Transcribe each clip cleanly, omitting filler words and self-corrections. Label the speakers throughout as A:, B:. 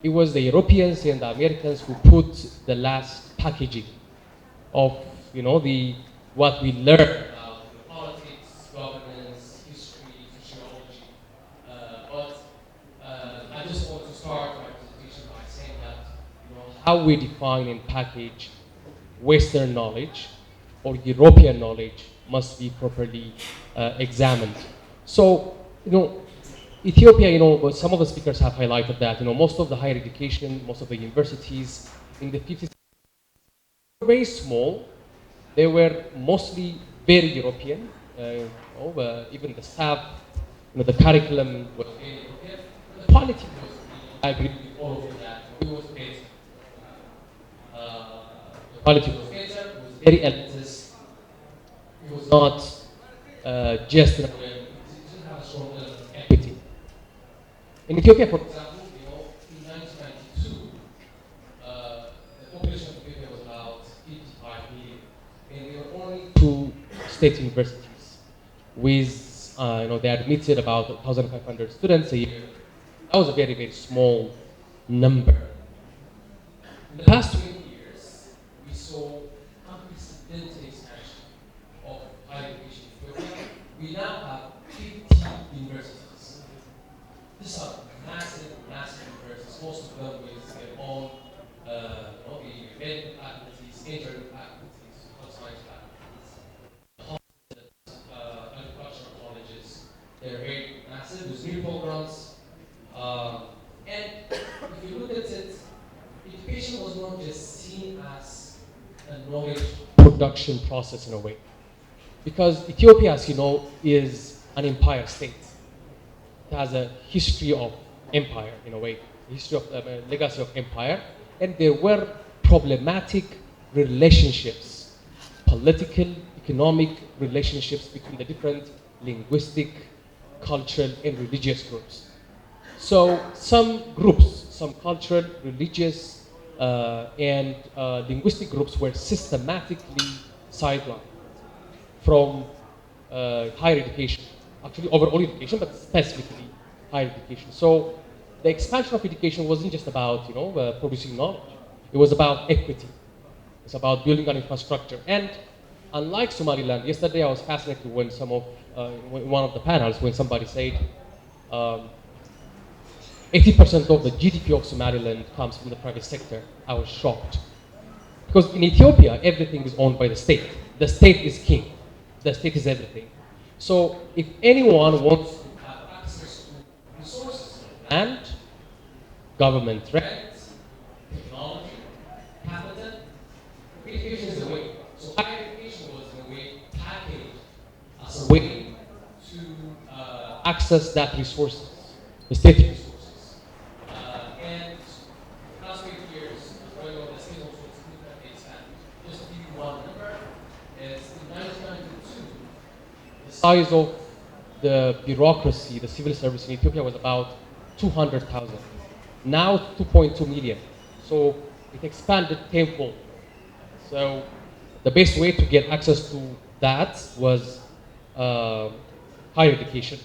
A: it was the Europeans and the Americans who put the last packaging of, the what we learned about politics, governance, history, sociology. But I just want to start my presentation by saying that, how we define and package Western knowledge or European knowledge must be properly examined. So, Ethiopia, but some of the speakers have highlighted that, most of the higher education, most of the universities in the 50s were very small. They were mostly very European. Even the staff, the curriculum was very European. The quality was, I agree with all of you that it was better. The quality was better. It was very elitist. It was not just it didn't have a strong element of equity. In Ethiopia, for example, in 1992, the population of Ethiopia was about 55 million, and there were only two state universities with, they admitted about 1,500 students a year. That was a very, very small number. In the past 20 years, we saw unprecedented expansion of higher education in Ethiopia. We now have 50 universities. These are massive, massive universities, most of them with their own, the medical faculties, engineering faculties, health science faculties, agricultural colleges. They're very massive with new programs. And if you look at it, education was not just seen as a knowledge production process in a way. Because Ethiopia, as you know, is an empire state. It has a history of empire in a way, a history of legacy of empire, and there were problematic relationships, political, economic relationships between the different linguistic, cultural, and religious groups. So some groups, some cultural, religious, and linguistic groups were systematically sidelined from higher education, actually overall education, but specifically higher education. So the expansion of education wasn't just about producing knowledge; it was about equity. It's about building an infrastructure. And unlike Somaliland, yesterday I was fascinated when in one of the panels when somebody said 80% of the GDP of Somaliland comes from the private sector. I was shocked. Because in Ethiopia, everything is owned by the state. The state is king. The state is everything. So if anyone wants to have access to resources, land, government rent, technology, capital, education is a way. So higher education was in a way packaged as a way to access that resources, the state resources. And the last 20 years, going on the state also significantly expanded. Just to give you one number, is in 1992, the size of the bureaucracy, the civil service in Ethiopia was about 200,000. Now 2.2 million. So it expanded tenfold. So the best way to get access to that was higher education.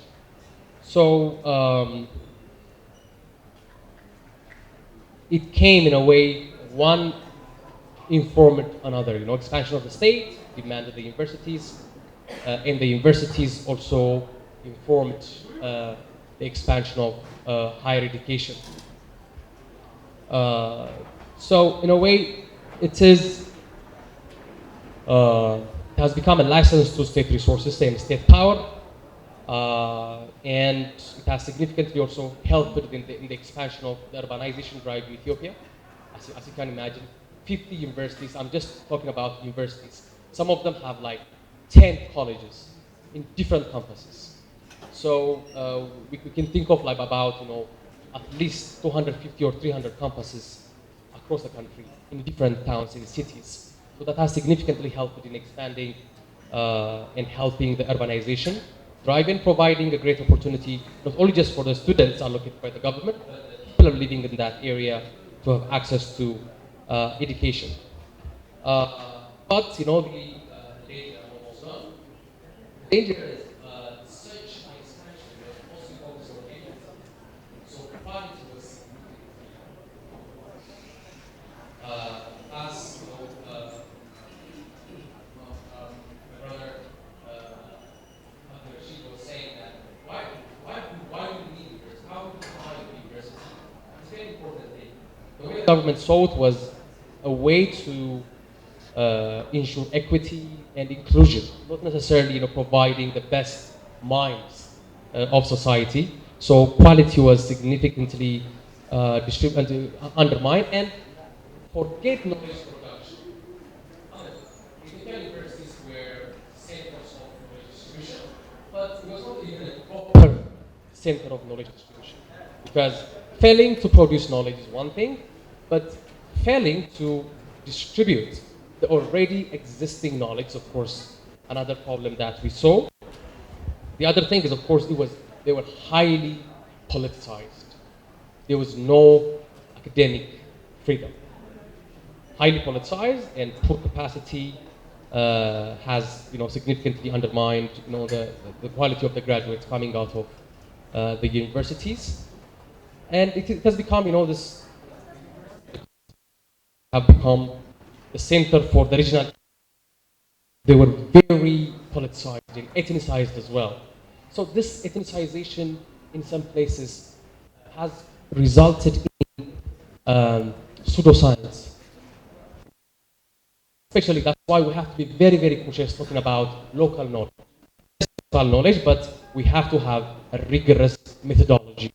A: So it came in a way, one informed another. Expansion of the state demanded the universities, and the universities also informed the expansion of higher education. So in a way, it has become a license to state resources and state power, and it has significantly also helped in the expansion of the urbanization drive in Ethiopia. As you can imagine, 50 universities, I'm just talking about universities. Some of them have like 10 colleges in different campuses. So we can think of like about, at least 250 or 300 campuses across the country in different towns and cities. So that has significantly helped in expanding and helping the urbanization drive in, providing a great opportunity, not only just for the students allocated by the government, but the people are living in that area to have access to education. But, the danger I'm almost done. The danger is such an expansion was also focused on equity. So quality was significantly The way the government saw it was a way to ensure equity and inclusion, not necessarily providing the best minds of society. So quality was significantly undermined, and forget knowledge production. Ethiopian universities were centers of knowledge distribution, but it was not even a proper center of knowledge distribution. Because failing to produce knowledge is one thing, but failing to distribute the already existing knowledge, of course, another problem that we saw. The other thing is, of course, they were highly politicized. There was no academic freedom. Highly politicized and poor capacity has significantly undermined the quality of the graduates coming out of the universities, and it has become this have become the center for the regional. They were very politicized and ethnicized as well. So this ethnicization in some places has resulted in pseudoscience. Especially that's why we have to be very, very cautious talking about local knowledge, but we have to have a rigorous methodology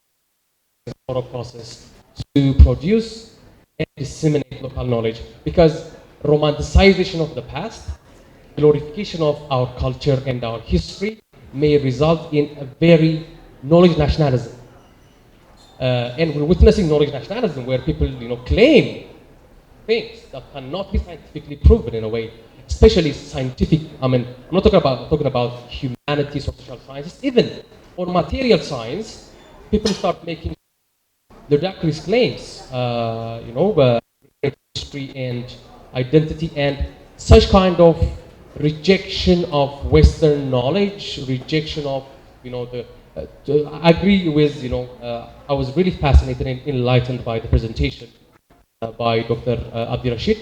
A: or process to produce and disseminate local knowledge, because romanticization of the past, glorification of our culture and our history may result in a very knowledge nationalism. And we're witnessing knowledge nationalism where people claim things that cannot be scientifically proven in a way, especially scientific. I mean, I'm not talking about humanities or social sciences, even on material science. People start making ludicrous claims, history and identity, and such kind of rejection of Western knowledge, rejection of I agree with I was really fascinated and enlightened by the presentation by Dr. Abdi Rashid.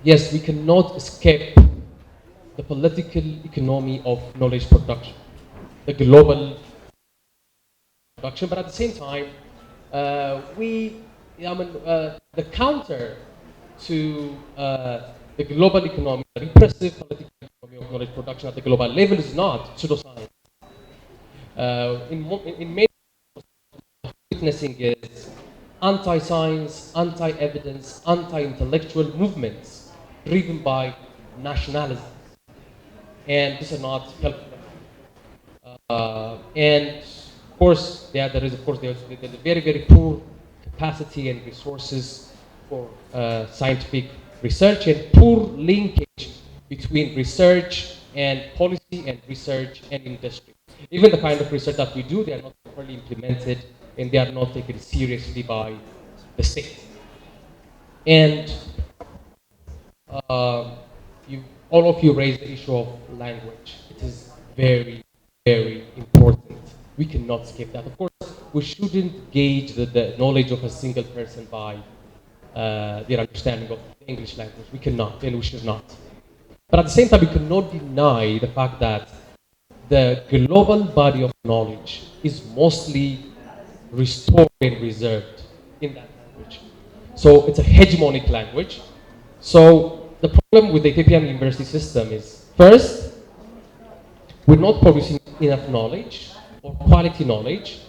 A: Yes, we cannot escape the political economy of knowledge production, the global production, but at the same time, the counter to the global economy, the repressive political economy of knowledge production at the global level is not pseudoscience. In many witnessing is anti-science, anti-evidence, anti-intellectual movements driven by nationalism, and these are not helpful. And of course, there's a very, very poor capacity and resources for scientific research, and poor linkage between research and policy and research and industry. Even the kind of research that we do, they are not properly implemented and they are not taken seriously by the state. And all of you raised the issue of language. It is very, very important. We cannot skip that. Of course, we shouldn't gauge the knowledge of a single person by their understanding of the English language. We cannot, and we should not. But at the same time, we cannot deny the fact that the global body of knowledge is mostly restored and reserved in that language. So it's a hegemonic language. So the problem with the Ethiopian university system is, first, we're not producing enough knowledge or quality knowledge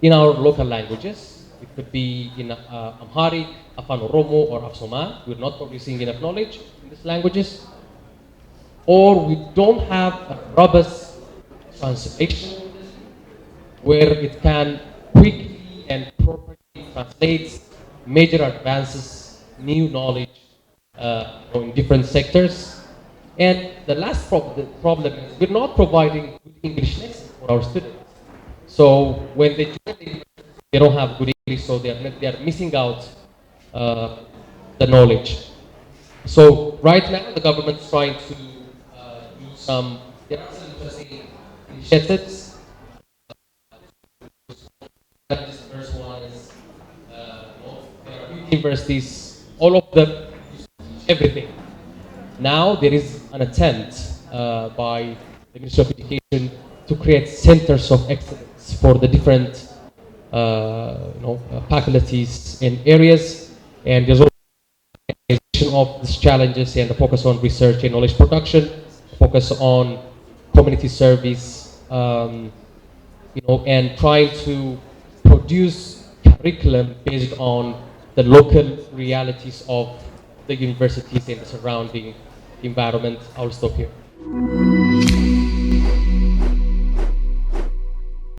A: in our local languages. It could be in Amharic, Afan Oromo, or Afsoma. We're not producing enough knowledge in these languages. Or we don't have a robust translation where it can quickly and properly translate major advances, new knowledge in different sectors. And the last problem is we're not providing good English lessons for our students. So when they don't have good English, so they are missing out the knowledge. So right now the government is trying to do some interesting initiatives. This first one is there are universities, all of them everything. Now there is an attempt by the Ministry of Education to create centers of excellence for the different faculties in areas, and there's also of these challenges and the focus on research and knowledge production, focus on community service, and trying to produce curriculum based on the local realities of the universities and the surrounding environment. I'll stop here.